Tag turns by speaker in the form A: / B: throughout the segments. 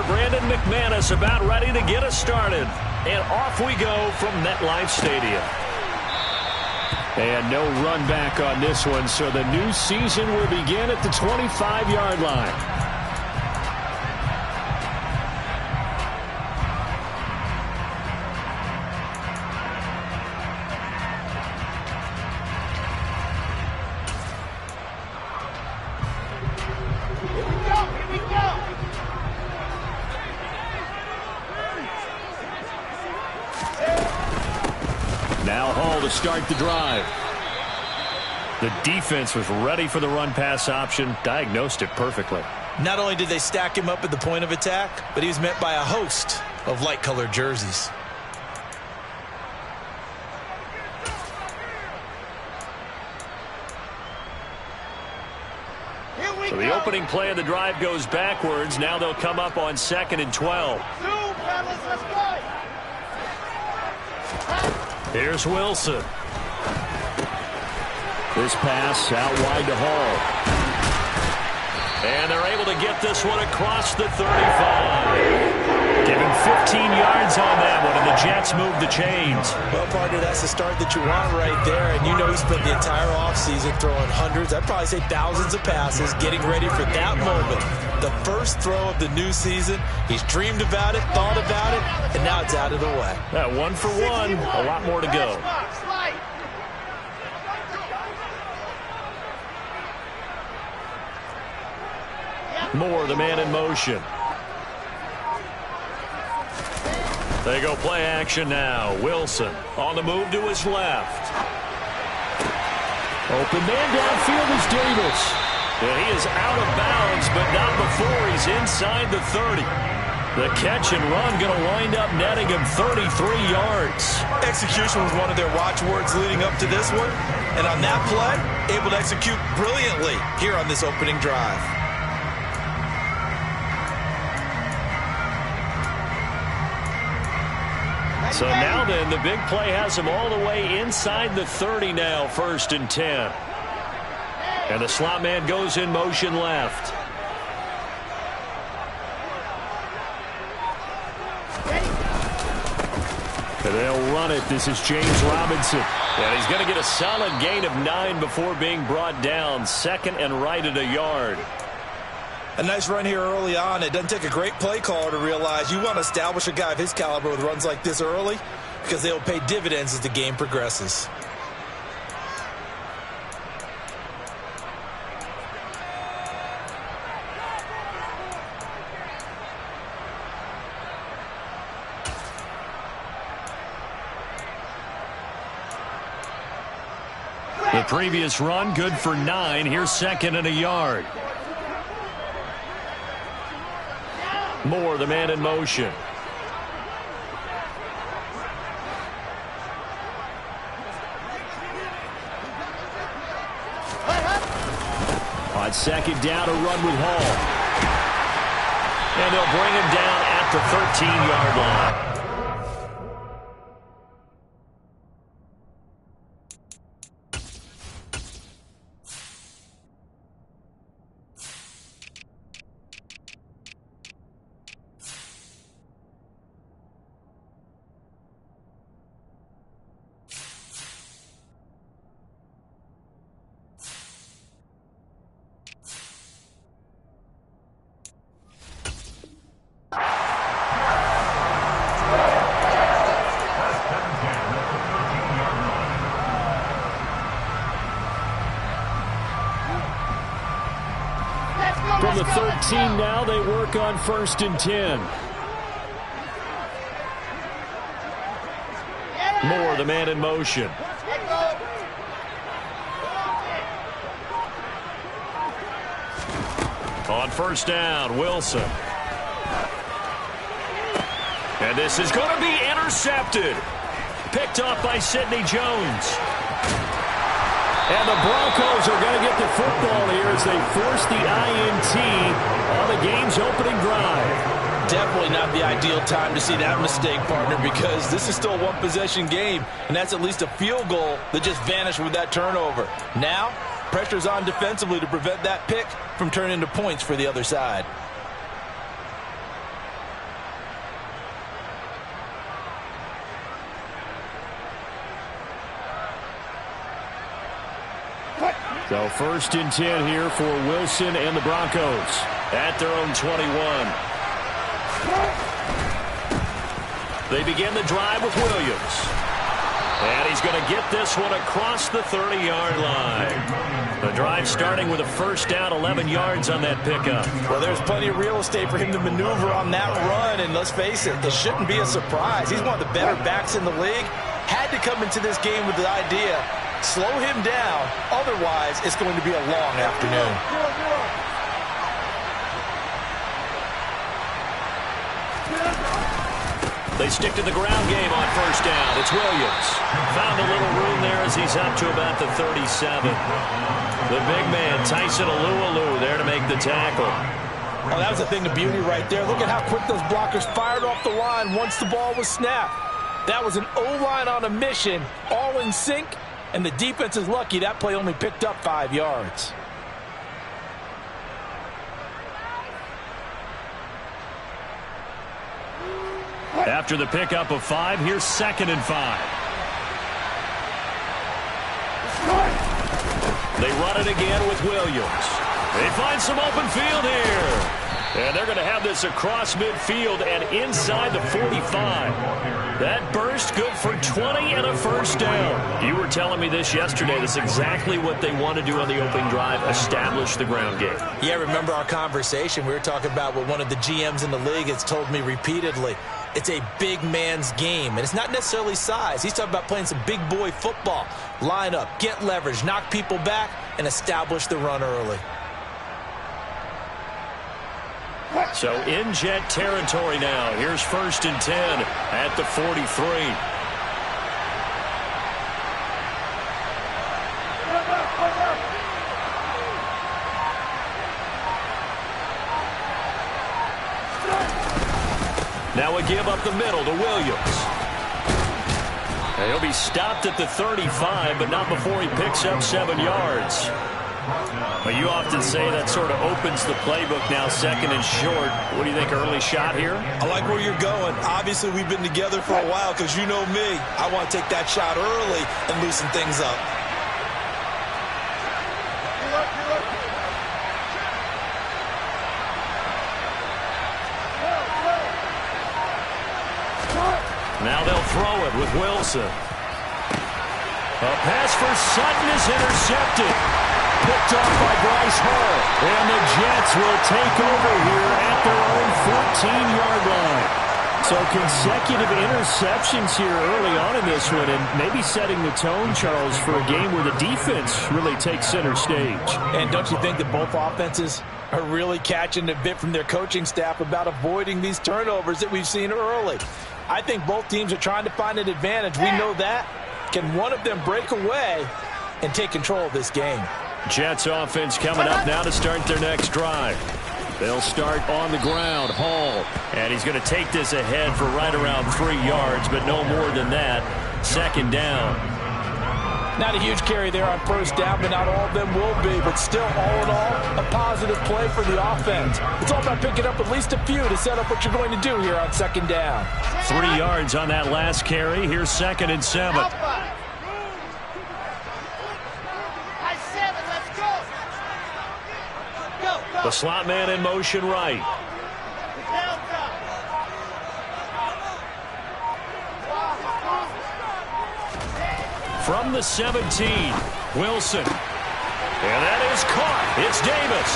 A: Brandon McManus about ready to get us started. And off we go from MetLife Stadium. And no run back on this one, so the new season will begin at the 25-yard line. Start the drive. The defense was ready for the run-pass option, diagnosed it perfectly.
B: Not only did they stack him up at the point of attack, but he was met by a host of light-colored jerseys.
A: So the opening play of the drive goes backwards. Now they'll come up on 2nd and 12. Here's Wilson. This pass out wide to Hall. And they're able to get this one across the 35. Give him 15 yards on that one, and the Jets move the chains.
B: Well, partner, that's the start that you want right there. And you know he spent the entire offseason throwing hundreds, I'd probably say thousands of passes, getting ready for that moment. The first throw of the new season. He's dreamed about it, thought about it, and now it's out of the way.
A: That 1 for 1, a lot more to go. Moore, the man in motion. They go play action now. Wilson on the move to his left. Open man downfield is Davis. And he is out of bounds, but not before he's inside the 30. The catch and run going to wind up netting him 33 yards.
B: Execution was one of their watchwords leading up to this one. And on that play, able to execute brilliantly here on this opening drive.
A: So now then, the big play has him all the way inside the 30 now, 1st and 10. And the slot man goes in motion left. And they'll run it. This is James Robinson. And he's going to get a solid gain of 9 before being brought down. 2nd and right at a yard.
B: A nice run here early on. It doesn't take a great play caller to realize you want to establish a guy of his caliber with runs like this early because they'll pay dividends as the game progresses.
A: The previous run good for 9. Here's 2nd and a yard. Moore, the man in motion. On 2nd down, a run with Hall. And they'll bring him down at the 13-yard line. From the 13 now, they work on 1st and 10. Moore, the man in motion. On 1st down, Wilson. And this is going to be intercepted. Picked off by Sidney Jones. And the Broncos are going to get the football here as they force the INT on the game's opening drive.
B: Definitely not the ideal time to see that mistake, partner, because this is still a one-possession game, and that's at least a field goal that just vanished with that turnover. Now, pressure's on defensively to prevent that pick from turning into points for the other side.
A: So 1st and 10 here for Wilson and the Broncos at their own 21. They begin the drive with Williams. And he's going to get this one across the 30-yard line. The drive starting with a 1st down, 11 yards on that pickup.
B: Well, there's plenty of real estate for him to maneuver on that run, and let's face it, it shouldn't be a surprise. He's one of the better backs in the league. Had to come into this game with the idea, slow him down, otherwise it's going to be a long afternoon.
A: They stick to the ground game on 1st down. It's Williams. Found a little room there as he's up to about the 37. The big man, Tyson Alualu, there to make the tackle.
B: Oh, that was a thing of beauty right there. Look at how quick those blockers fired off the line once the ball was snapped. That was an O-line on a mission, all in sync, and the defense is lucky that play only picked up 5 yards.
A: After the pickup of 5, here's 2nd and 5. They run it again with Williams. They find some open field here. And they're going to have this across midfield and inside the 45. That burst good for 20 and a 1st down. You were telling me this yesterday. That's exactly what they want to do on the opening drive, establish the ground game.
B: Yeah, remember our conversation. We were talking about what one of the GMs in the league has told me repeatedly. It's a big man's game, and it's not necessarily size. He's talking about playing some big boy football. Line up, get leverage, knock people back, and establish the run early.
A: So in Jet territory now. Here's 1st and 10 at the 43. Now a give up the middle to Williams. And he'll be stopped at the 35, but not before he picks up 7 yards. But you often say that sort of opens the playbook now, 2nd and short. What do you think, early shot here?
B: I like where you're going. Obviously, we've been together for a while because you know me. I want to take that shot early and loosen things up.
A: Now they'll throw it with Wilson. A pass for Sutton is intercepted. Picked off by Bryce Hall. And the Jets will take over here at their own 14-yard line. So consecutive interceptions here early on in this one, and maybe setting the tone, Charles, for a game where the defense really takes center stage.
B: And don't you think that both offenses are really catching a bit from their coaching staff about avoiding these turnovers that we've seen early? I think both teams are trying to find an advantage. We know that. Can one of them break away and take control of this game?
A: Jets offense coming up now to start their next drive. They'll start on the ground. Hall. And he's going to take this ahead for right around 3 yards, but no more than that. 2nd down.
B: Not a huge carry there on 1st down, but not all of them will be. But still, all in all, a positive play for the offense. It's all about picking up at least a few to set up what you're going to do here on 2nd down.
A: 3 yards on that last carry. Here's 2nd and 7. The slot man in motion right. From the 17, Wilson. And that is caught. It's Davis.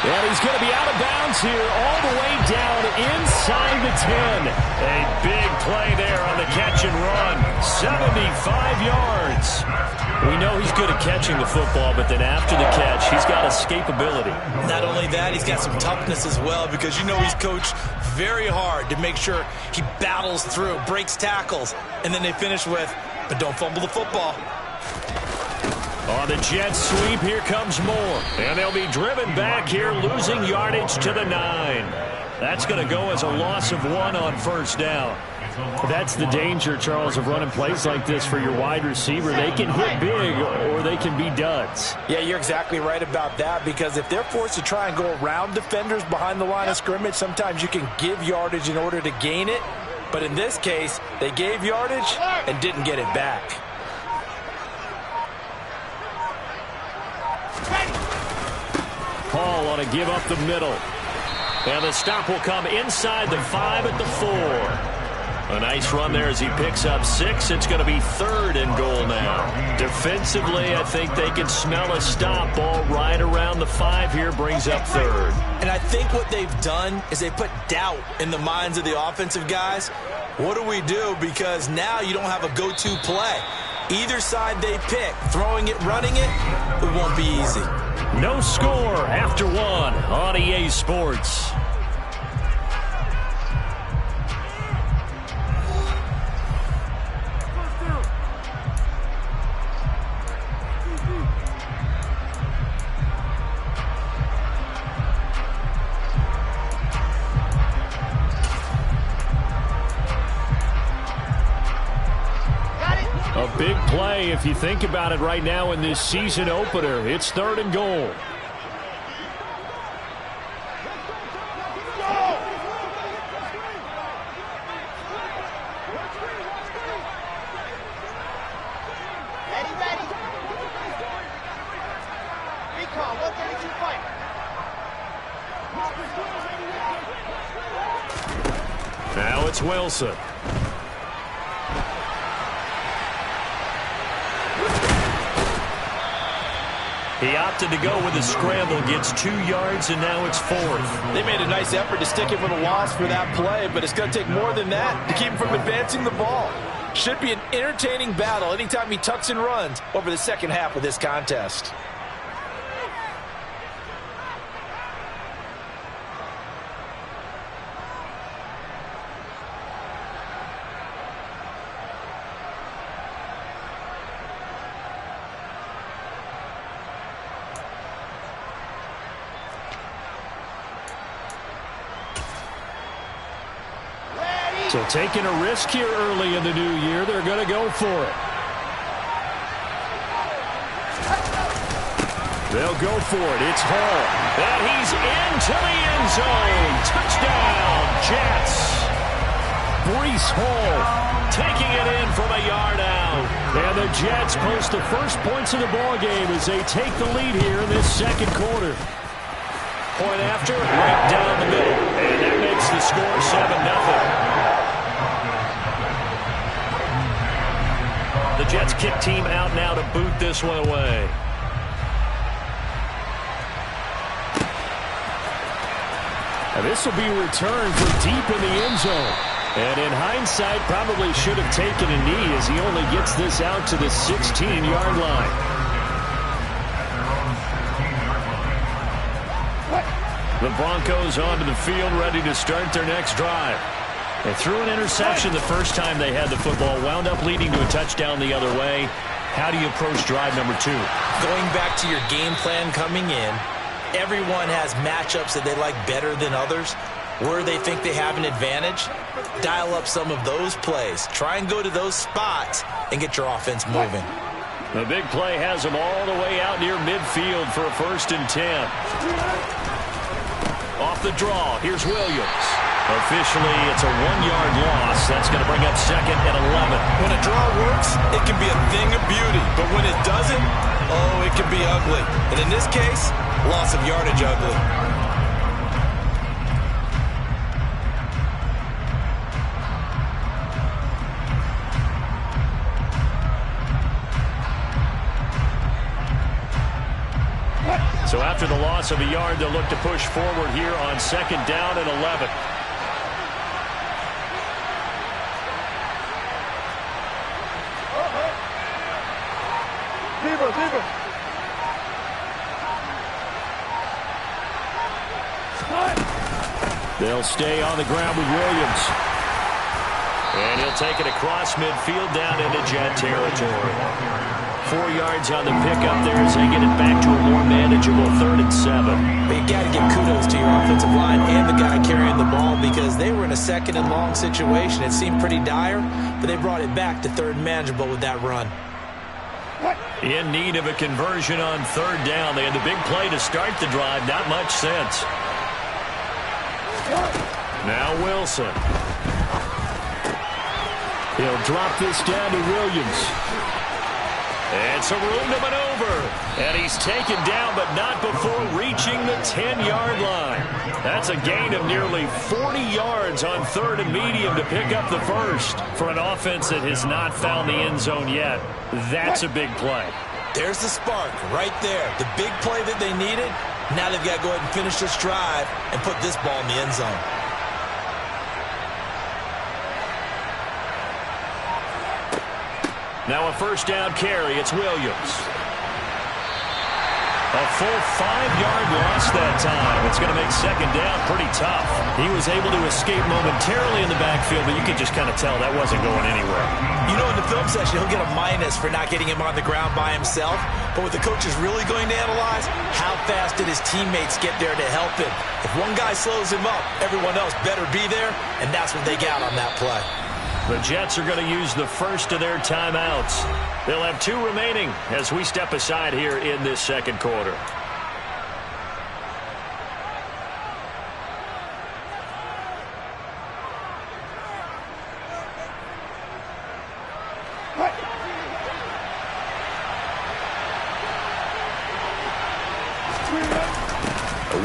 A: And he's going to be out of bounds here all the way down inside the 10. A big play there on the catch and run. 75 yards. We know he's good at catching the football, but then after the catch, he's got escapability.
B: Not only that, he's got some toughness as well, because you know he's coached very hard to make sure he battles through, breaks tackles, and then they finish with, but don't fumble the football.
A: On the Jets sweep, here comes Moore. And they'll be driven back here, losing yardage to the 9. That's going to go as a loss of 1 on 1st down. That's the danger, Charles, of running plays like this for your wide receiver. They can hit big or they can be duds.
B: Yeah, you're exactly right about that, because if they're forced to try and go around defenders behind the line of scrimmage, sometimes you can give yardage in order to gain it. But in this case, they gave yardage and didn't get it back.
A: Hall on a give up the middle. And the stop will come inside the 5 at the 4. A nice run there as he picks up 6. It's going to be 3rd and goal now. Defensively, I think they can smell a stop. Ball right around the 5 here, brings up 3rd.
B: And I think what they've done is they put doubt in the minds of the offensive guys. What do we do? Because now you don't have a go-to play. Either side they pick, throwing it, running it, it won't be easy.
A: No score after 1 on EA Sports. A big play if you think about it right now in this season opener. It's 3rd and goal. Now it's Wilson. He opted to go with a scramble, gets 2 yards, and now it's 4th.
B: They made a nice effort to stick him for the loss for that play, but it's going to take more than that to keep him from advancing the ball. Should be an entertaining battle anytime he tucks and runs over the second half of this contest.
A: So taking a risk here early in the new year, they're going to go for it. They'll go for it. It's Hall. And he's into the end zone. Touchdown, Jets. Breece Hall taking it in from a yard out. And the Jets post the first points of the ballgame as they take the lead here in this second quarter. Point after, right down the middle. And that makes the score 7-0. The Jets kick team out now to boot this one away. And this will be returned from deep in the end zone. And in hindsight, probably should have taken a knee as he only gets this out to the 16-yard line. The Broncos onto the field, ready to start their next drive. They threw an interception the first time they had the football, wound up leading to a touchdown the other way. How do you approach drive number 2?
B: Going back to your game plan coming in, everyone has matchups that they like better than others. Where they think they have an advantage, dial up some of those plays. Try and go to those spots and get your offense moving.
A: The big play has them all the way out near midfield for a 1st and 10. Off the draw, here's Williams. Officially, it's a 1-yard loss. That's going to bring up 2nd and 11.
B: When a draw works, it can be a thing of beauty. But when it doesn't, oh, it can be ugly. And in this case, loss of yardage ugly.
A: So after the loss of a yard, they'll look to push forward here on 2nd down and 11. They'll stay on the ground with Williams. And he'll take it across midfield down into Jet territory. 4 yards on the pickup there as they get it back to a more manageable 3rd and 7.
B: But you got to give kudos to your offensive line and the guy carrying the ball because they were in a 2nd and long situation. It seemed pretty dire, but they brought it back to 3rd and manageable with that run.
A: In need of a conversion on 3rd down. They had the big play to start the drive. Not much sense. Now Wilson. He'll drop this down to Williams. And some room to maneuver. And he's taken down, but not before reaching the 10-yard line. That's a gain of nearly 40 yards on 3rd and medium to pick up the first. For an offense that has not found the end zone yet, that's a big play.
B: There's the spark right there. The big play that they needed. Now they've got to go ahead and finish this drive and put this ball in the end zone.
A: Now a first down carry. It's Williams. A full 5-yard loss that time. It's going to make second down pretty tough. He was able to escape momentarily in the backfield, but you could just kind of tell that wasn't going anywhere.
B: You know, in the film session, he'll get a minus for not getting him on the ground by himself. But what the coach is really going to analyze, how fast did his teammates get there to help him? If one guy slows him up, everyone else better be there, and that's what they got on that play.
A: The Jets are going to use the first of their timeouts. They'll have 2 remaining as we step aside here in this second quarter.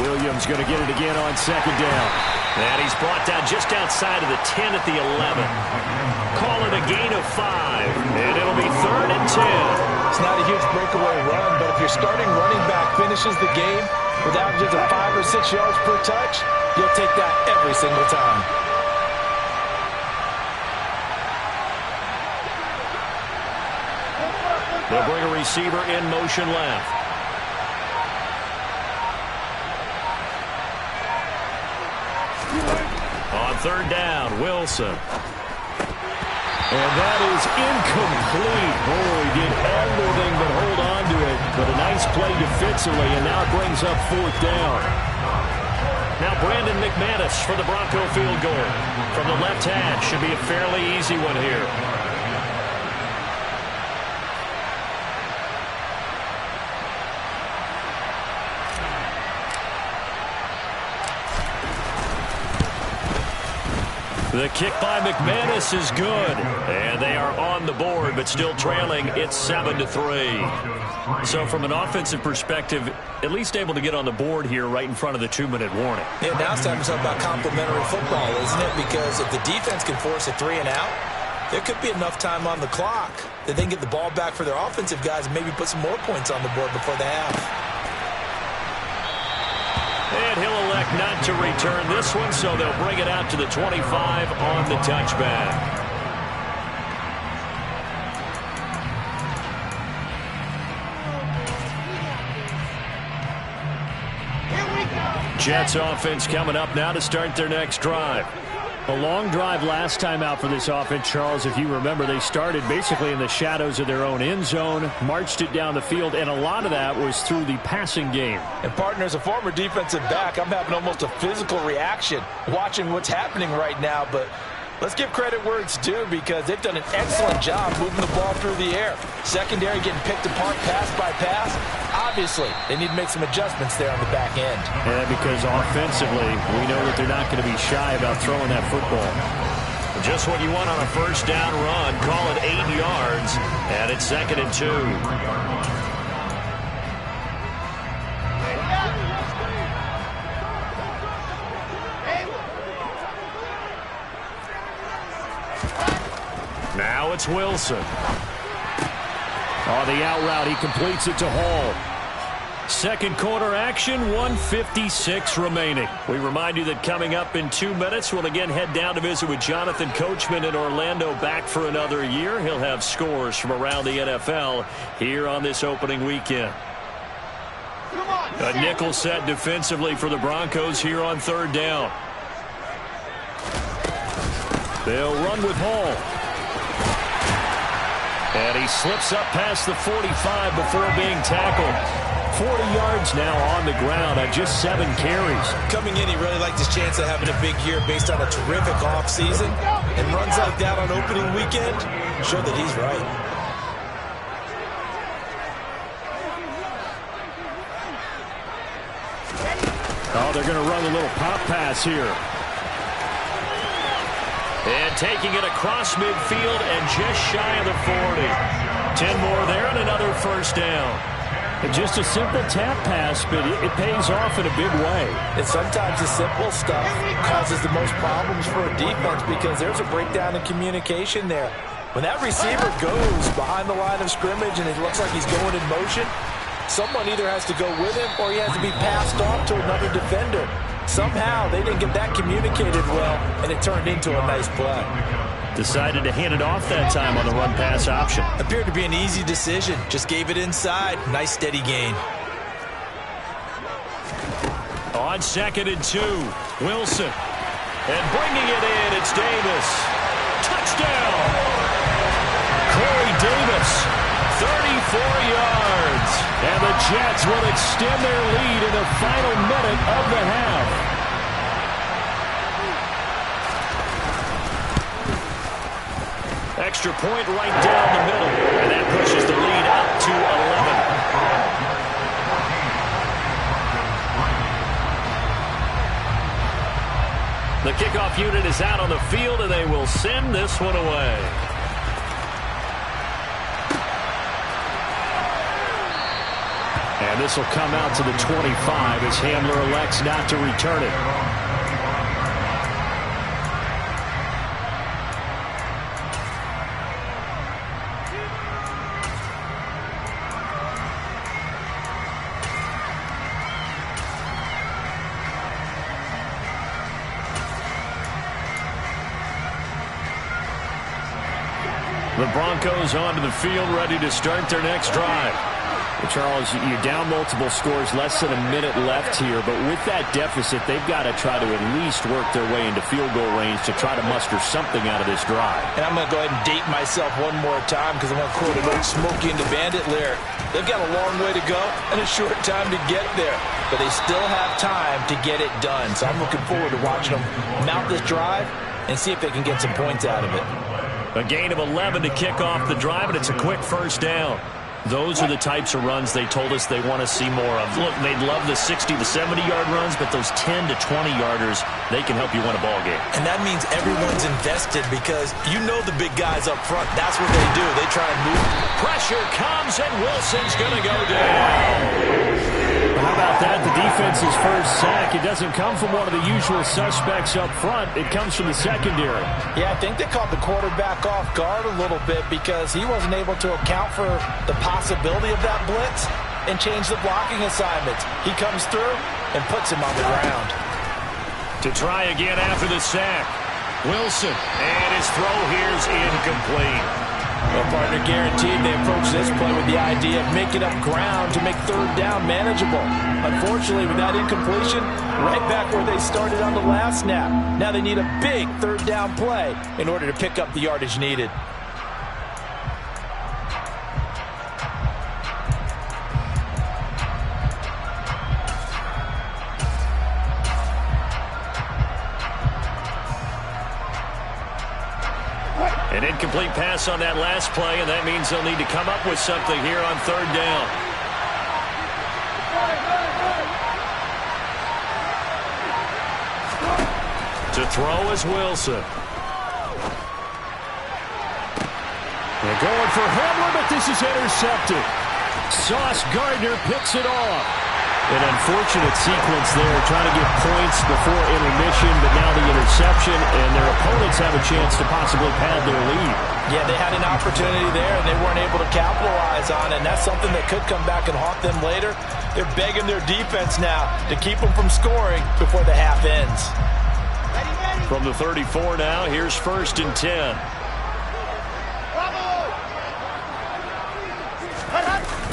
A: Williams going to get it again on second down. And he's brought down just outside of the 10 at the 11. Call it a gain of 5. And it'll be 3rd and 10.
B: It's not a huge breakaway run, but if your starting running back finishes the game with averages of 5 or 6 yards per touch, you'll take that every single time.
A: They'll bring a receiver in motion left. On 3rd down, Wilson. And that is incomplete. Boy, did everything but hold on to it. But a nice play defensively, and now it brings up 4th down. Now Brandon McManus for the Bronco field goal. From the left hash, should be a fairly easy one here. The kick by McManus is good. And they are on the board, but still trailing. It's 7-3. So from an offensive perspective, at least able to get on the board here right in front of the 2-minute warning.
B: Yeah, now it's time to talk about complementary football, isn't it? Because if the defense can force a 3 and out, there could be enough time on the clock that they can get the ball back for their offensive guys and maybe put some more points on the board before the half.
A: And he'll elect not to return this one, so they'll bring it out to the 25 on the touchback. Jets offense coming up now to start their next drive. A long drive last time out for this offense, Charles. If you remember, they started basically in the shadows of their own end zone, marched it down the field, and a lot of that was through the passing game.
B: And, partner, as a former defensive back, I'm having almost a physical reaction watching what's happening right now. But let's give credit where it's due because they've done an excellent job moving the ball through the air. Secondary getting picked apart pass by pass. Obviously, they need to make some adjustments there on the back end.
A: Yeah, because offensively, we know that they're not going to be shy about throwing that football. Just what you want on a first down run. Call it 8 yards, and it's 2nd and 2. Now it's Wilson. On the out route, he completes it to Hall. Second quarter action, 1:56 remaining. We remind you that coming up in 2 minutes, we'll again head down to visit with Jonathan Coachman in Orlando, back for another year. He'll have scores from around the NFL here on this opening weekend. A nickel set defensively for the Broncos here on 3rd down. They'll run with Hall. And he slips up past the 45 before being tackled. 40 yards now on the ground on just 7 carries.
B: Coming in, he really liked his chance of having a big year based on a terrific offseason. And runs like that on opening weekend show that he's right.
A: Oh, they're going to run a little pop pass here. And taking it across midfield and just shy of the 40. 10 more there and another first down.
C: Just a simple tap pass, but it pays off in a big way.
B: And sometimes the simple stuff causes the most problems for a defense because there's a breakdown in communication there. When that receiver goes behind the line of scrimmage and it looks like he's going in motion, someone either has to go with him or he has to be passed off to another defender. Somehow they didn't get that communicated well, and it turned into a nice play.
A: Decided to hand it off that time on the run-pass option.
B: Appeared to be an easy decision. Just gave it inside. Nice steady gain.
A: On 2nd and 2, Wilson. And bringing it in, it's Davis. Touchdown! Corey Davis, 34 yards. And the Jets will extend their lead in the final minute of the half. Extra point right down the middle, and that pushes the lead up to 11. The kickoff unit is out on the field, and they will send this one away. And this will come out to the 25 as Hamler elects not to return it. The Broncos onto the field, ready to start their next drive.
C: Well, Charles, you're down multiple scores, less than a minute left here, but with that deficit, they've got to try to at least work their way into field goal range to try to muster something out of this drive.
B: And I'm going to go ahead and date myself one more time because I want to quote an old Smokey and the Bandit lyric. They've got a long way to go and a short time to get there, but they still have time to get it done. So I'm looking forward to watching them mount this drive and see if they can get some points out of it.
A: A gain of 11 to kick off the drive, and it's a quick first down. Those are the types of runs they told us they want to see more of. Look, they'd love the 60 to 70-yard runs, but those 10 to 20-yarders, they can help you win a ball game.
B: And that means everyone's invested because you know the big guys up front. That's what they do. They try and move.
A: Pressure comes, and Wilson's going to go down.
C: How about that? The defense's first sack. It doesn't come from one of the usual suspects up front. It comes from the secondary.
B: Yeah, I think they caught the quarterback off guard a little bit because he wasn't able to account for the possibility of that blitz and change the blocking assignments. He comes through and puts him on the ground.
A: To try again after the sack. Wilson, and his throw here's incomplete.
B: Well, partner, guaranteed they approach this play with the idea of making up ground to make third down manageable. Unfortunately, with that incompletion, right back where they started on the last snap. Now they need a big third down play in order to pick up the yardage needed.
A: An incomplete pass on that last play, and that means they'll need to come up with something here on third down. To throw is Wilson.
C: They're going for Hamler, but this is intercepted. Sauce Gardner picks it off. An unfortunate sequence there, trying to get points before intermission, but now the interception, and their opponents have a chance to possibly pad their lead.
B: Yeah, they had an opportunity there, and they weren't able to capitalize on it, and that's something that could come back and haunt them later. They're begging their defense now to keep them from scoring before the half ends.
A: From the 34 now, here's 1st and 10.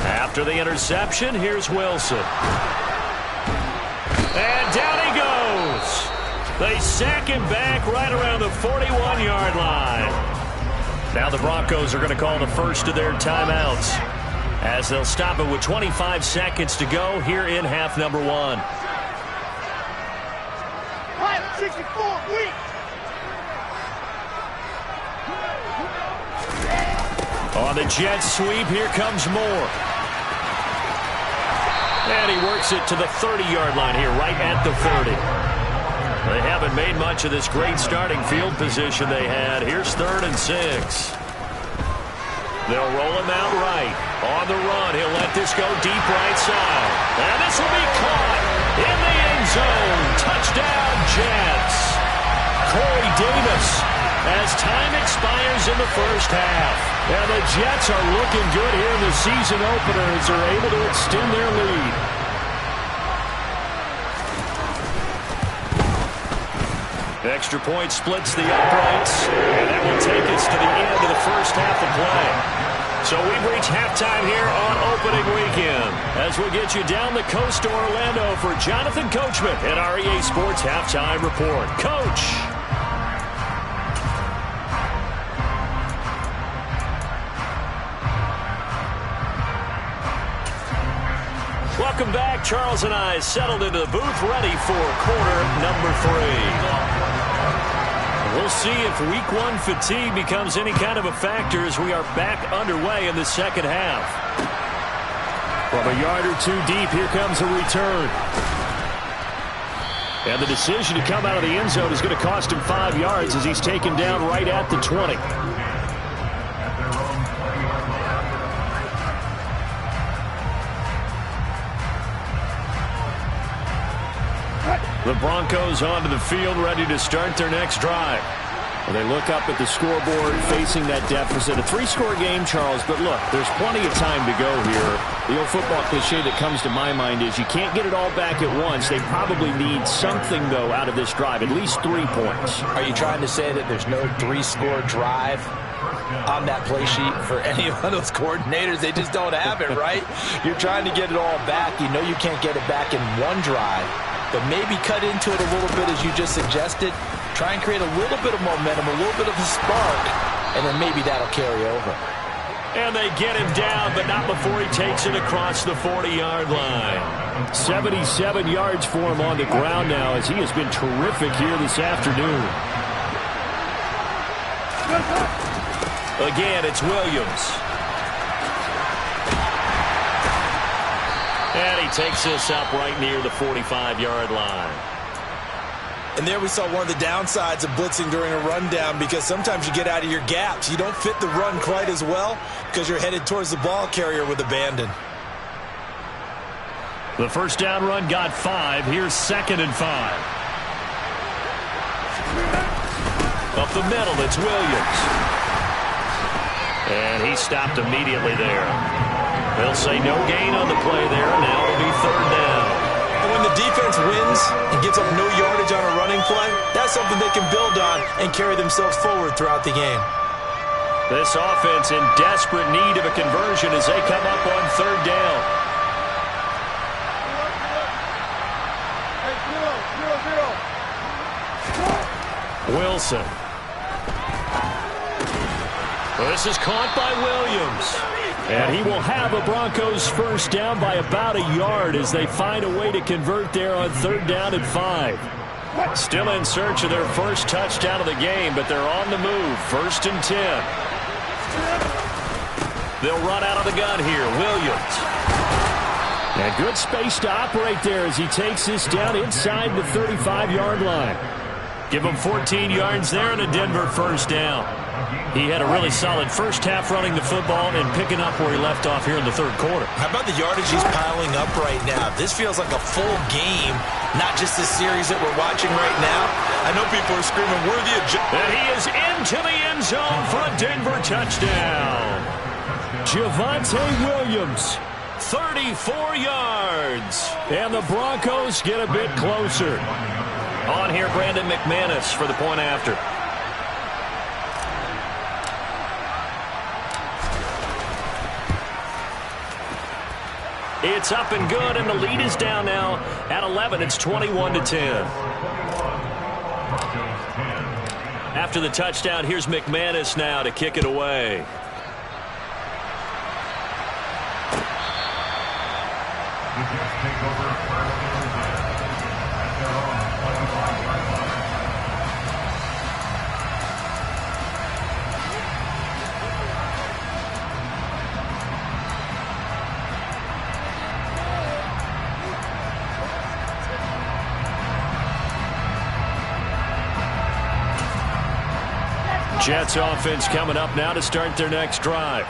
A: After the interception, here's Wilson. And down he goes. They sack him back right around the 41-yard line. Now the Broncos are going to call the first of their timeouts as they'll stop it with 25 seconds to go here in half number 1.
D: 64,
A: On the Jets sweep, here comes Moore. And he works it to the 30-yard line here, right at the 30. They haven't made much of this great starting field position they had. Here's 3rd and 6. They'll roll him out right. On the run, he'll let this go deep right side. And this will be caught in the end zone. Touchdown, Jets. Corey Davis as time expires in the first half. And the Jets are looking good here in the season opener as they're able to extend their lead. Extra point splits the uprights, and that will take us to the end of the first half of play. So we've reached halftime here on opening weekend as we get you down the coast to Orlando for Jonathan Coachman at our EA Sports Halftime Report. Coach. Welcome back. Charles and I settled into the booth ready for quarter number 3. We'll see if week 1 fatigue becomes any kind of a factor as we are back underway in the second half. From a yard or 2 deep, here comes a return. And the decision to come out of the end zone is going to cost him 5 yards as he's taken down right at the 20. The Broncos onto the field, ready to start their next drive. Well, they look up at the scoreboard, facing that deficit. A 3-score game, Charles, but look, there's plenty of time to go here. The old football cliche that comes to my mind is you can't get it all back at once. They probably need something, though, out of this drive, at least 3 points.
B: Are you trying to say that there's no 3-score drive on that play sheet for any one of those coordinators? They just don't have it, right? You're trying to get it all back. You know you can't get it back in one drive. But maybe cut into it a little bit, as you just suggested. Try and create a little bit of momentum, a little bit of a spark, and then maybe that'll carry over.
A: And they get him down, but not before he takes it across the 40-yard line. 77 yards for him on the ground now, as he has been terrific here this afternoon. Again, it's Williams. And he takes this up right near the 45-yard line.
B: And there we saw one of the downsides of blitzing during a rundown, because sometimes you get out of your gaps. You don't fit the run quite as well because you're headed towards the ball carrier with abandon.
A: The first down run got 5. Here's 2nd and 5. Up the middle, it's Williams. And he stopped immediately there. They'll say no gain on the play there. Now it'll be 3rd down.
B: And when the defense wins and gets up no yardage on a running play, that's something they can build on and carry themselves forward throughout the game.
A: This offense in desperate need of a conversion as they come up on 3rd down. Wilson. This is caught by Williams. And he will have a Broncos first down by about a yard as they find a way to convert there on 3rd down and 5. Still in search of their first touchdown of the game, but they're on the move. 1st and 10. They'll run out of the gun here. Williams. And good space to operate there as he takes this down inside the 35-yard line. Give him 14 yards there and a Denver first down. He had a really solid first half running the football and picking up where he left off here in the 3rd quarter.
B: How about the yardage he's piling up right now? This feels like a full game, not just the series that we're watching right now. I know people are screaming, worthy of...
A: And he is into the end zone for a Denver touchdown. Javonte Williams, 34 yards. And the Broncos get a bit closer. On here, Brandon McManus for the point after. It's up and good, and the lead is down now at 11. It's 21-10. After the touchdown, here's McManus now to kick it away. Jets offense coming up now to start their next drive.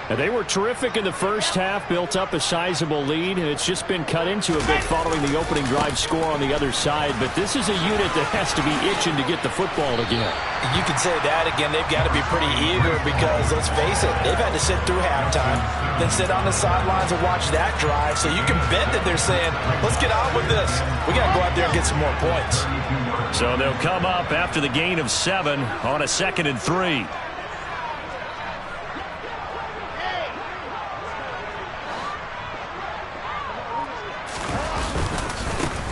C: And they were terrific in the first half, built up a sizable lead, and it's just been cut into a bit following the opening drive score on the other side. But this is a unit that has to be itching to get the football again.
B: You can say that again. They've got to be pretty eager because, let's face it, they've had to sit through halftime, then sit on the sidelines and watch that drive. So you can bet that they're saying, let's get on with this. We got to go out there and get some more points.
A: So they'll come up after the gain of 7 on a 2nd and 3.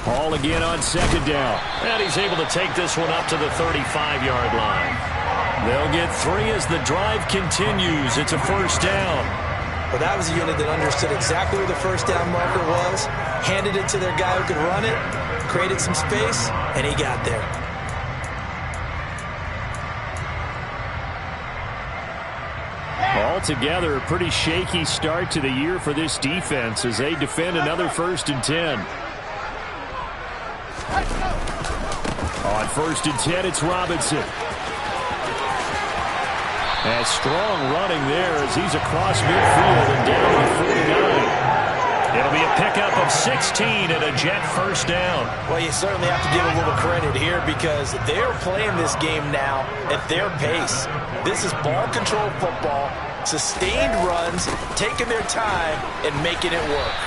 C: Hall again on 2nd down.
A: And he's able to take this one up to the 35-yard line. They'll get 3 as the drive continues. It's a first down.
B: Well, that was a unit that understood exactly where the first down marker was, handed it to their guy who could run it, created some space, and he got there.
C: Altogether, a pretty shaky start to the year for this defense as they defend another 1st and 10. On 1st and 10, it's Robinson. And strong running there as he's across midfield and down to 49.
A: It'll be a pickup of 16 and a Jet first down.
B: Well, you certainly have to give a little credit here because they're playing this game now at their pace. This is ball control football, sustained runs, taking their time and making it work.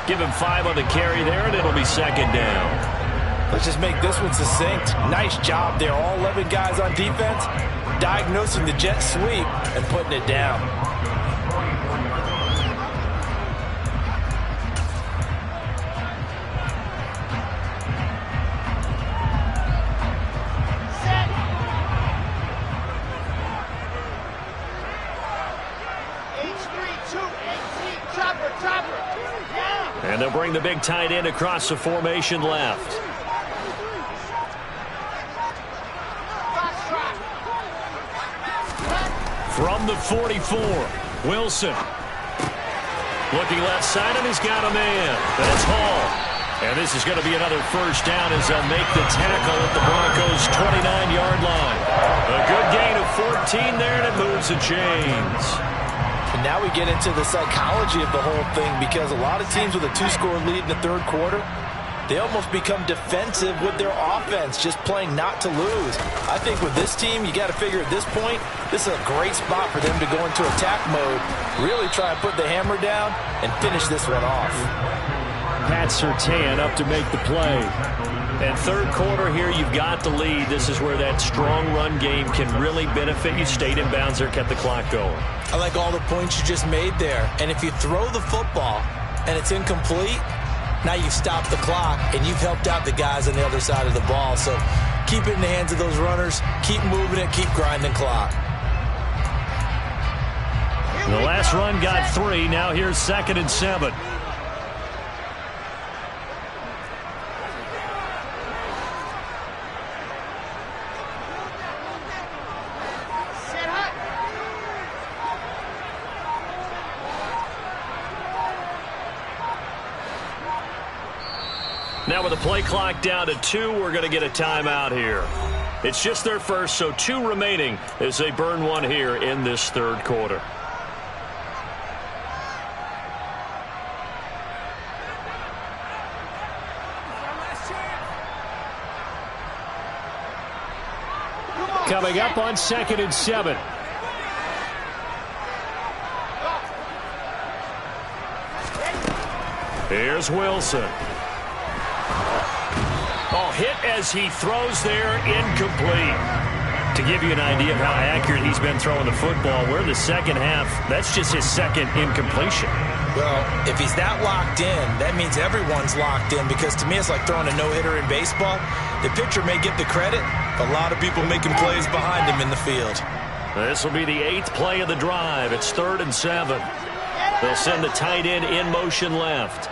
A: Give him 5 on the carry there, and it'll be 2nd down.
B: Let's just make this one succinct. Nice job there. All 11 guys on defense diagnosing the jet sweep and putting it down.
A: And they'll bring the big tight end across the formation left. From the 44, Wilson. Looking left side, and he's got a man. That's Hall. And this is going to be another first down as they'll make the tackle at the Broncos' 29-yard line. A good gain of 14 there, and it moves the chains.
B: And now we get into the psychology of the whole thing because a lot of teams with a 2-score lead in the 3rd quarter, they almost become defensive with their offense, just playing not to lose. I think with this team, you got to figure at this point, this is a great spot for them to go into attack mode, really try and put the hammer down and finish this one off.
C: Pat Surtain up to make the play.
A: And 3rd quarter here, you've got the lead. This is where that strong run game can really benefit you. Stayed in bounds there, kept the clock going.
B: I like all the points you just made there. And if you throw the football and it's incomplete, now you've stopped the clock and you've helped out the guys on the other side of the ball. So keep it in the hands of those runners. Keep moving it. Keep grinding clock.
A: The last run got 3. Now here's 2nd and 7. Now with the play clock down to 2, we're going to get a timeout here. It's just their first, so 2 remaining as they burn one here in this 3rd quarter.
C: Coming up on 2nd and 7.
A: Here's Wilson. Oh, hit as he throws there, incomplete. To give you an idea of how accurate he's been throwing the football, we're in the 2nd half. That's just his 2nd incompletion.
B: Well, if he's that locked in, that means everyone's locked in because to me it's like throwing a no-hitter in baseball. The pitcher may get the credit, a lot of people making plays behind him in the field.
A: This will be the 8th play of the drive. It's 3rd and 7. They'll send the tight end in motion left.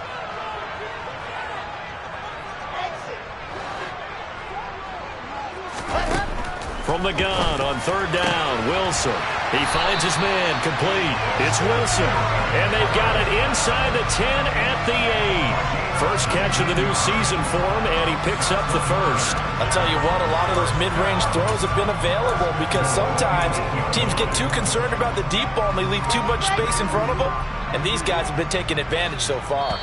A: From the gun on third down, Wilson. He finds his man, complete. It's Wilson. And they've got it inside the 10 at the 8. First catch of the new season for him, and he picks up the first.
B: I'll tell you what, a lot of those mid-range throws have been available because sometimes teams get too concerned about the deep ball and they leave too much space in front of them, and these guys have been taking advantage so far.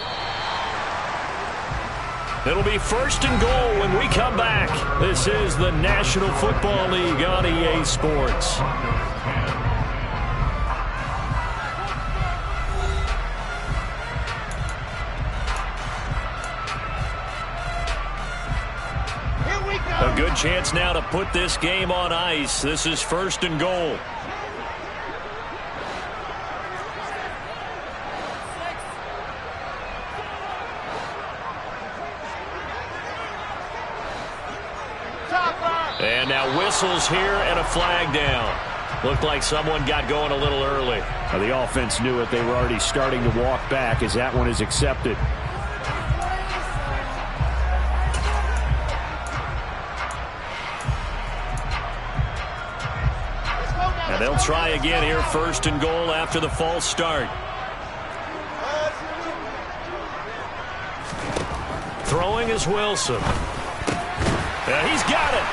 A: It'll be first and goal when we come back. This is the National Football League on EA Sports. A good chance now to put this game on ice. This is first and goal. And now whistles here and a flag down. Looked like someone got going a little early.
C: The offense knew it. They were already starting to walk back as that one is accepted.
A: And they'll try again here, first and goal after the false start. Throwing is Wilson. And he's got it.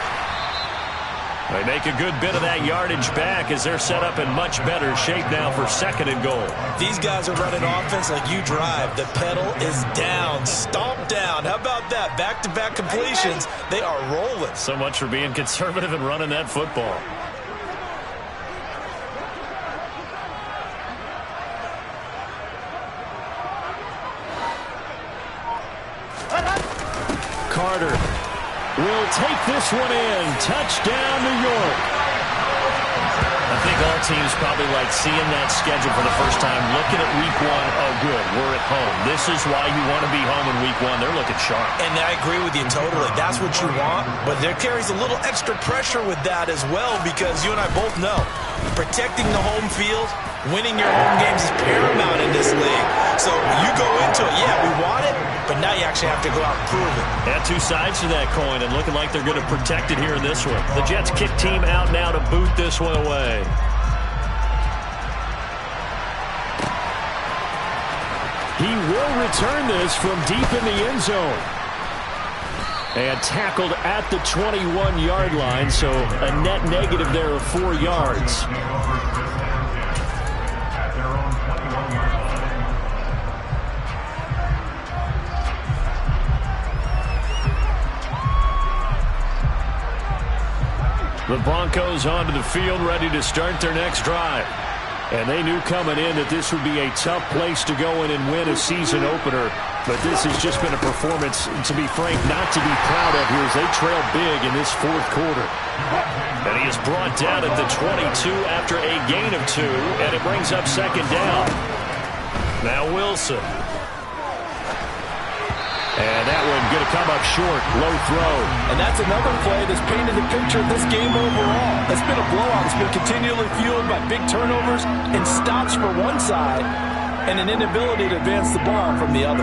A: They make a good bit of that yardage back as they're set up in much better shape now for second and goal.
B: These guys are running offense like you drive. The pedal is down, stomp down. How about that? Back-to-back completions. They are rolling.
A: So much for being conservative and running that football. Carter will take this one in. Touchdown, New York. I think all teams probably like seeing that schedule for the first time, looking at week one. Oh, good, we're at home. This is why you want to be home in week one. They're looking sharp.
B: And I agree with you totally. That's what you want, but there carries a little extra pressure with that as well because you and I both know protecting the home field, winning your home games is paramount in this league. So you go into it, yeah, we want it, but now you actually have to go out and prove it.
A: Yeah, two sides to that coin, and looking like they're going to protect it here in this one. The Jets kick team out now to boot this one away.
C: He will return this from deep in the end zone. And tackled at the 21-yard line, so a net negative there of 4 yards.
A: The Broncos onto the field, ready to start their next drive.
C: And they knew coming in that this would be a tough place to go in and win a season opener. But this has just been a performance, to be frank, not to be proud of here as they trail big in this fourth quarter.
A: And he is brought down at the 22 after a gain of 2, and it brings up second down. Now Wilson.
C: And that one going to come up short, low throw.
B: And that's another play that's painted the picture of this game overall. It's been a blowout. It's been continually fueled by big turnovers and stops for one side and an inability to advance the ball from the other.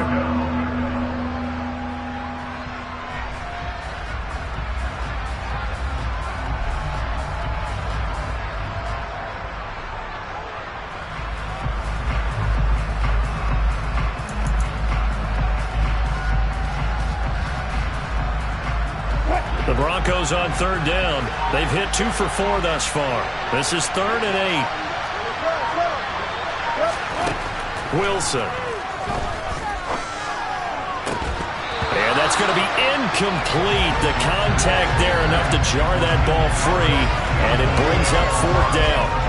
A: The Broncos on third down. They've hit 2 for 4 thus far. This is 3rd and 8. Wilson. And that's going to be incomplete. The contact there enough to jar that ball free, and it brings up 4th down.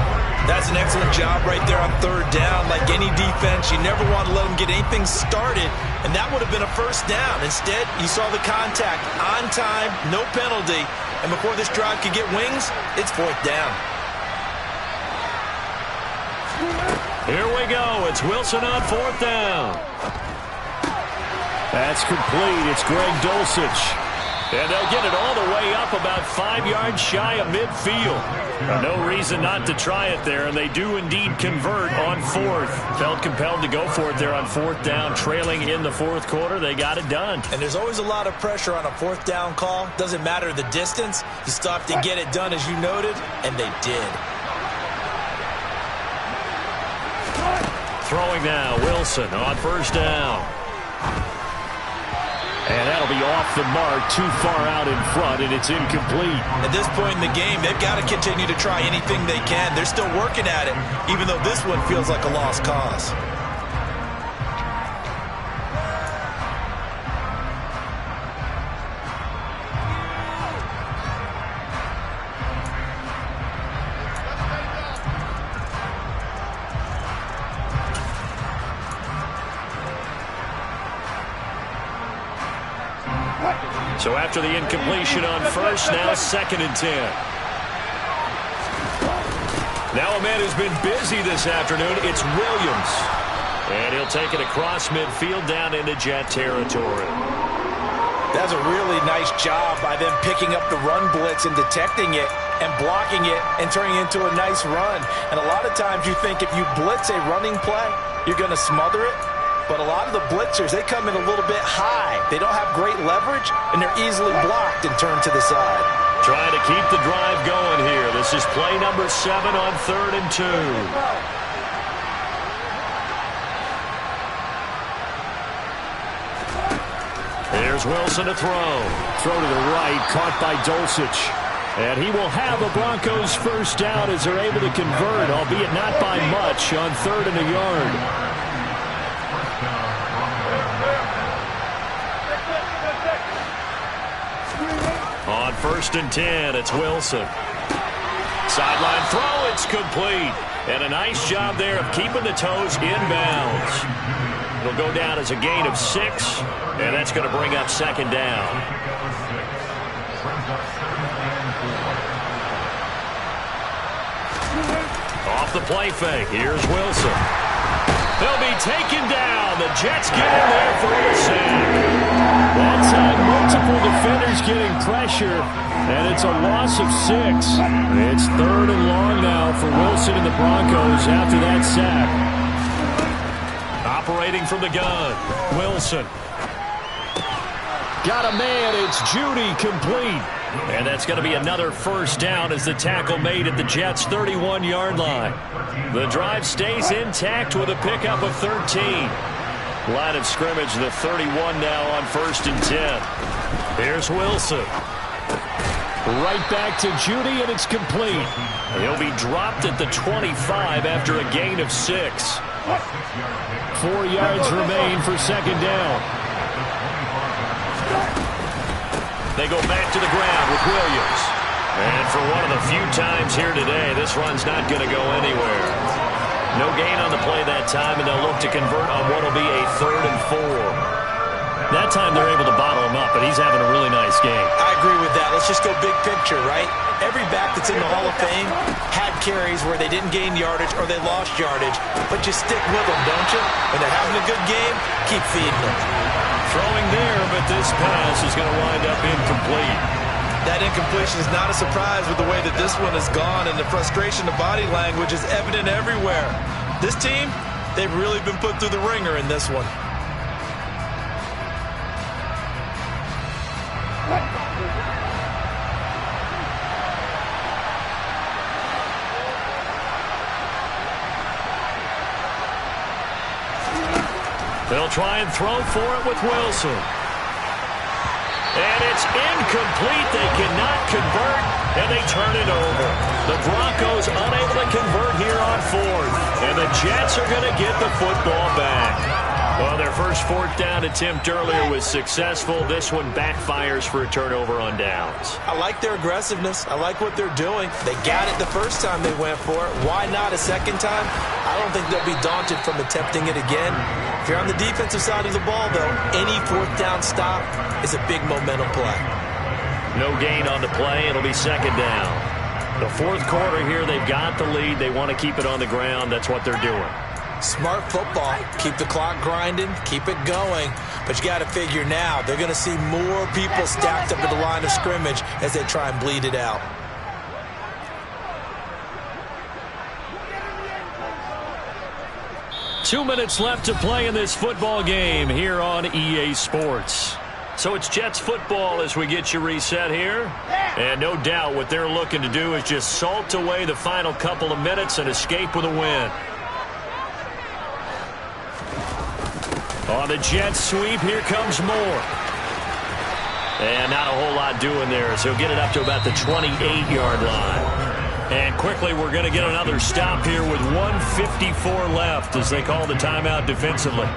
A: That's an excellent job right there on third down. Like any defense, you never want to let them get anything started, and that would have been a first down. Instead, you saw the contact on time, no penalty, and before this drive could get wings, it's 4th down. Here we go. It's Wilson on 4th down.
C: That's complete. It's Greg Dulcich.
A: And they'll get it all the way up about 5 yards shy of midfield. No reason not to try it there, and they do indeed convert on fourth. Felt compelled to go for it there on fourth down, trailing in the fourth quarter. They got it done.
B: And there's always a lot of pressure on a fourth down call. Doesn't matter the distance. You still have to get it done, as you noted, and they did.
A: Throwing now, Wilson on first down. And that'll be off the mark, too far out in front, and it's incomplete.
B: At this point in the game, they've got to continue to try anything they can. They're still working at it, even though this one feels like a lost cause.
A: So after the incompletion on first, now 2nd and 10. Now a man who's been busy this afternoon, it's Williams. And he'll take it across midfield down into Jet territory.
B: That's a really nice job by them picking up the run blitz and detecting it and blocking it and turning it into a nice run. And a lot of times you think if you blitz a running play, you're going to smother it. But a lot of the blitzers, they come in a little bit high. They don't have great leverage, and they're easily blocked and turned to the side.
A: Trying to keep the drive going here. This is play number 7 on 3rd and 2. Here's Wilson to throw.
C: Throw to the right, caught by Dulcich. And he will have a Broncos first down as they're able to convert, albeit not by much, on 3rd and a yard.
A: On 1st and 10, it's Wilson. Sideline throw, it's complete. And a nice job there of keeping the toes inbounds. It'll go down as a gain of 6, and that's going to bring up 2nd down. Off the play fake, here's Wilson. They'll be taken down. The Jets get in there for a sack.
C: That's multiple defenders getting pressure, and it's a loss of 6. It's 3rd and long now for Wilson and the Broncos after that sack.
A: Operating from the gun, Wilson.
C: Got a man, it's Judy, complete.
A: And that's going to be another first down as the tackle made at the Jets' 31-yard line. The drive stays intact with a pickup of 13. Line of scrimmage, the 31 now on 1st and 10. Here's Wilson.
C: Right back to Judy, and it's complete.
A: He'll be dropped at the 25 after a gain of 6.
C: 4 yards remain for 2nd down.
A: They go back to the ground with Williams. And for one of the few times here today, this run's not going to go anywhere. No gain on the play that time, and they'll look to convert on what will be a 3rd and 4. That time they're able to bottle him up, but he's having a really nice game.
B: I agree with that. Let's just go big picture, right? Every back that's in the Hall of Fame had carries where they didn't gain yardage or they lost yardage, but you stick with them, don't you? When they're having a good game, keep feeding them.
A: Throwing there, but this pass is going to wind up incomplete.
B: That incompletion is not a surprise with the way that this one has gone, and the frustration of body language is evident everywhere. This team, they've really been put through the ringer in this one.
A: They'll try and throw for it with Wilson. And it's incomplete. They cannot convert, and they turn it over. The Broncos unable to convert here on 4th, and the Jets are going to get the football back. Well, their first 4th down attempt earlier was successful. This one backfires for a turnover on downs.
B: I like their aggressiveness. I like what they're doing. They got it the first time they went for it. Why not a second time? I don't think they'll be daunted from attempting it again. If you're on the defensive side of the ball, though, any 4th down stop is a big momentum play.
A: No gain on the play. It'll be 2nd down. The 4th quarter here, they've got the lead. They want to keep it on the ground. That's what they're doing.
B: Smart football. Keep the clock grinding, keep it going. But you got to figure now, they're going to see more people stacked up at the line of scrimmage as they try and bleed it out.
A: Two minutes left to play in this football game here on EA Sports. So it's Jets football as we get you reset here. And no doubt what they're looking to do is just salt away the final couple of minutes and escape with a win. On the Jets sweep, here comes Moore. And not a whole lot doing there, so he'll get it up to about the 28-yard line. And quickly, we're going to get another stop here with 1:54 left as they call the timeout defensively.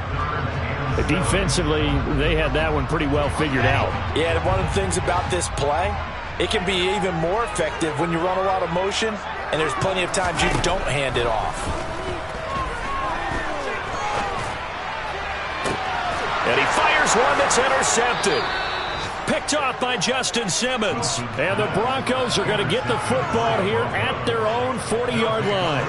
C: Defensively, they had that one pretty well figured out.
B: Yeah, and one of the things about this play, it can be even more effective when you run a lot of motion, and there's plenty of times you don't hand it off.
A: And he fires one that's intercepted. Picked off by Justin Simmons.
C: And the Broncos are going to get the football here at their own 40-yard line.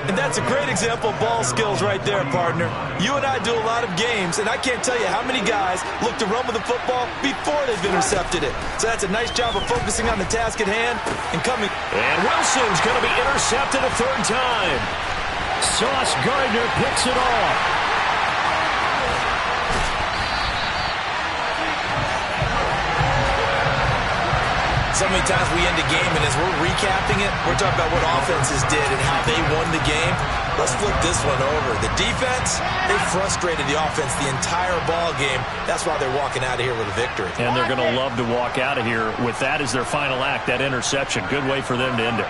B: And that's a great example of ball skills right there, partner. You and I do a lot of games, and I can't tell you how many guys look to run with the football before they've intercepted it. So that's a nice job of focusing on the task at hand and coming.
A: And Wilson's going to be intercepted a third time.
C: Sauce Gardner picks it off.
B: So many times we end a game, and as we're recapping it, we're talking about what offenses did and how they won the game. Let's flip this one over. The defense, they frustrated the offense the entire ball game. That's why they're walking out of here with a victory.
A: And they're going to love to walk out of here with that as their final act, that interception. Good way for them to end it.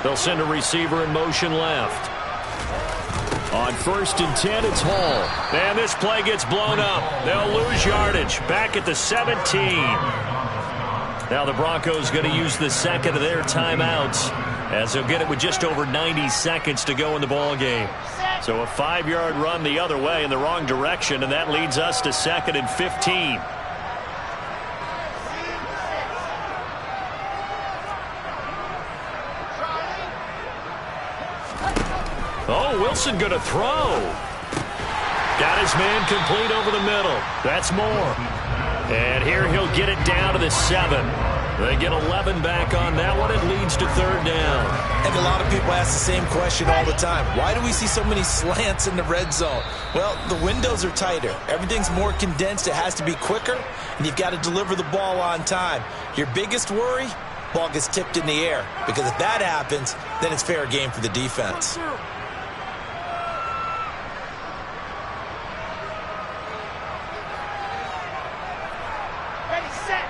A: They'll send a receiver in motion left.
C: On 1st and 10, it's Hall.
A: And this play gets blown up. They'll lose yardage. Back at the 17. Now the Broncos going to use the second of their timeouts as they'll get it with just over 90 seconds to go in the ball game. So a 5-yard run the other way in the wrong direction, and that leads us to 2nd and 15. Oh, Wilson going to throw. Got his man complete over the middle. That's Moore. And here he'll get it down to the 7. They get 11 back on that one. It leads to 3rd down.
B: And a lot of people ask the same question all the time. Why do we see so many slants in the red zone? Well, the windows are tighter. Everything's more condensed. It has to be quicker, and you've got to deliver the ball on time. Your biggest worry, ball gets tipped in the air. Because if that happens, then it's fair game for the defense.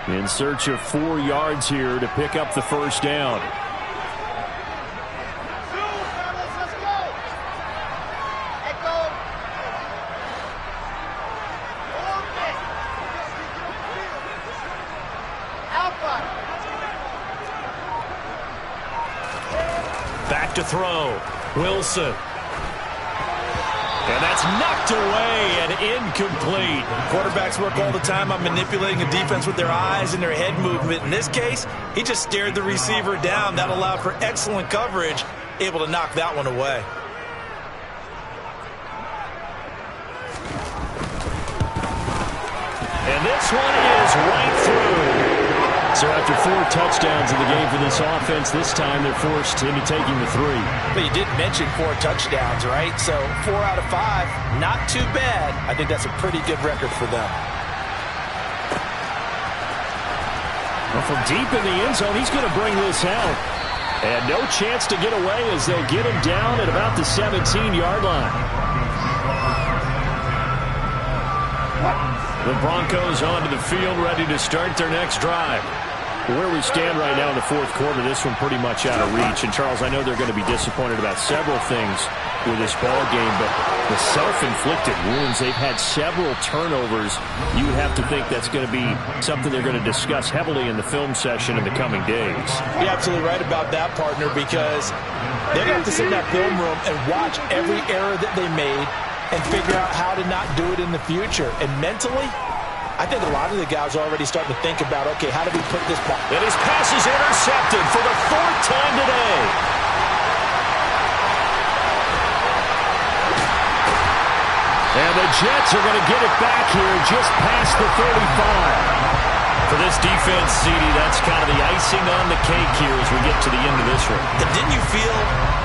C: In search of 4 yards here to pick up the 1st down.
A: Back to throw. Wilson. And that's knocked away and incomplete.
B: Quarterbacks work all the time on manipulating a defense with their eyes and their head movement. In this case, he just stared the receiver down. That allowed for excellent coverage, able to knock that one away.
A: And this one is right through.
C: So after 4 touchdowns in the game for this offense, this time they're forced into taking the 3.
B: But you did mention 4 touchdowns, right? So 4 out of 5, not too bad. I think that's a pretty good record for them.
C: Well, from deep in the end zone, he's going to bring this out. And no chance to get away as they'll get him down at about the 17-yard line.
A: The Broncos onto the field, ready to start their next drive.
C: Where we stand right now in the 4th quarter, this one pretty much out of reach. And, Charles, I know they're going to be disappointed about several things with this ball game, but the self-inflicted wounds, they've had several turnovers. You would have to think that's going to be something they're going to discuss heavily in the film session in the coming days.
B: You're absolutely right about that, partner, because they're going to have to sit in that film room and watch every error that they made and figure out how to not do it in the future. And mentally, I think a lot of the guys are already starting to think about, okay, how do we put this ball?
A: And his pass is intercepted for the 4th time today.
C: the Jets are going to get it back here just past the 35.
A: For this defense, CD, that's kind of the icing on the cake here as we get to the end of this one.
B: And didn't you feel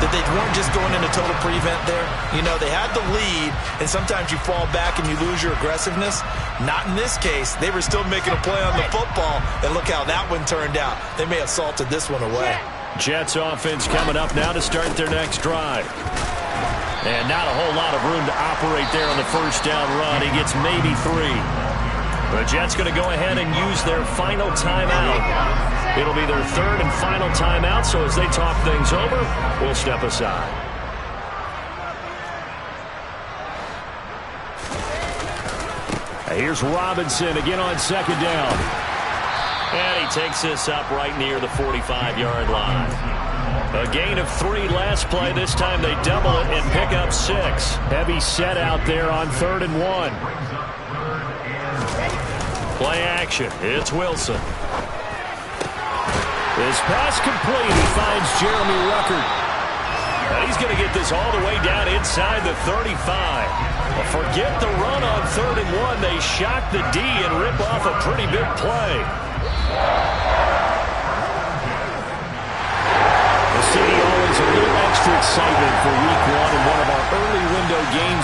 B: that they weren't just going into total prevent there? You know, they had the lead, and sometimes you fall back and you lose your aggressiveness. Not in this case. They were still making a play on the football, and look how that one turned out. They may have salted this one away.
A: Jets offense coming up now to start their next drive. And not a whole lot of room to operate there on the first down run. He gets maybe 3. The Jets going to go ahead and use their final timeout. It'll be their third and final timeout, so as they talk things over, we'll step aside.
C: Here's Robinson again on second down.
A: And he takes this up right near the 45-yard line. A gain of 3 last play. This time they double it and pick up 6.
C: Heavy set out there on 3rd and 1.
A: Play action. It's Wilson.
C: His pass complete. He finds Jeremy Ruckert.
A: And he's going to get this all the way down inside the 35. Well, forget the run on 3rd and 1. They shock the D and rip off a pretty big play.
C: The city always a little extra excitement for week 1 and one